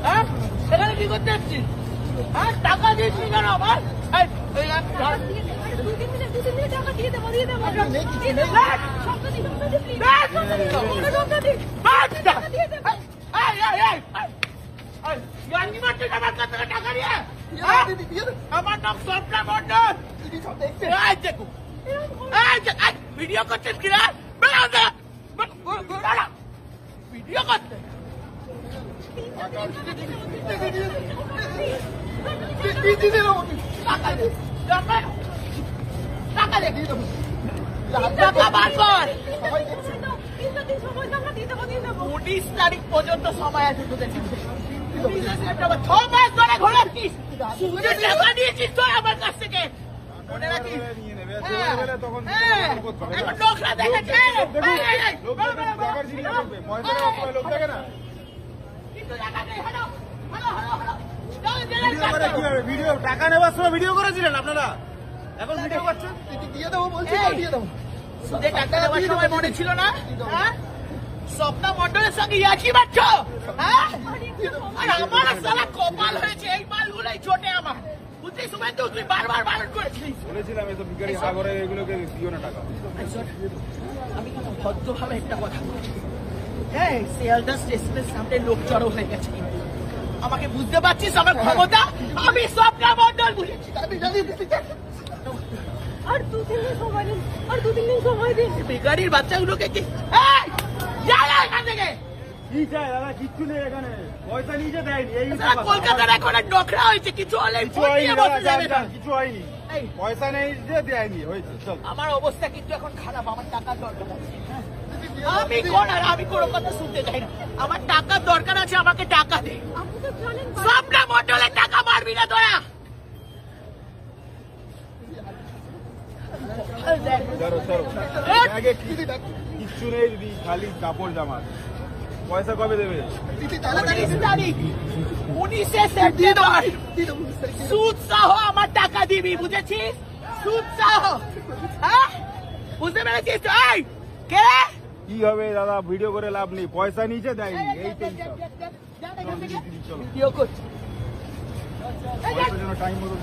হ্যাঁ সেখানে কি করতে এসছিস? হ্যাঁ টাকা দিয়েছিস কেন আমার? আমার নাম স্বপ্না মন্ডল। ভিডিও করছিস কিনা? ভিডিও করতে উনিশ তারিখ পর্যন্ত সময় আছে তোদের। 6 মাস ধরে ঘোরাচ্ছিস, টাকা নিয়েছিস তো আমার কাছ থেকে, মনে রাখিস। লোকরা দেখেছে টাকা নেওয়ার সময় ভিডিও করেছিলেন আপনারা, এখন ভিডিও করছেন? দিয়ে দেবো বলছি, দিয়ে দেবো। টাকা নেওয়ার সময় মনে ছিল না? স্বপ্না মন্ডলের সঙ্গে ইয়াকি বাচ্চ। আর আমার সালা কপাল হয়েছে এই মালগুলোই চটে আমার। বুঝলি সময় তো তুই বারবার বারণ করেছিস। বলেছিলাম এই তো ভিখারি সাগরে এগুলোকে দিও না টাকা। আমি কিন্তু ভদ্রভাবে একটা কথা বলছি। হ্যাঁ শিয়ালদা স্টেশনের সামনে লোক জড়ো হয়ে গেছে, আমাকে বুঝতে পারছিস আমার ক্ষমতা? আমি স্বপ্না মন্ডল বুঝেছি। আর 2-3 দিন সময় দিন, আর 2-3 দিন সময় দিন। বেকারির বাচ্চাগুলোকে কি এখান থেকে কি চাই দাদা? কিচ্ছু নেই এখানে, পয়সা নিজে দেয়নি। এই কলকাতার এখন নোকরা হয়েছে, কিছু হলে কিছু হয়নি, পয়সা নেই যে দেয়নি, হয়েছে। আমার অবস্থা কিন্তু এখন খারাপ, আমার টাকার দরকার আছে। আমি কোন আর আমি কোনো কথা শুনতে চাই না, আমার টাকার দরকার আছে, আমাকে টাকা দে। স্বপ্না মন্ডলের টাকা মারবি না তোরা। কিচ্ছু নেই দিদি, খালি কাপড় জামা। পয়সা কবে দেবে? 19 তারিখ, 19শে সেপ্টেম্বর। সুদ সহ আমার টাকা দিবি, বুঝেছিস? সুদ সহ। হ্যাঁ বুঝতে পেরেছিস? কে কি হবে দাদা, ভিডিও করে লাভ নেই, পয়সা নিচে দেয়নি। এইটাই ভিডিও করছি, টাইম মতো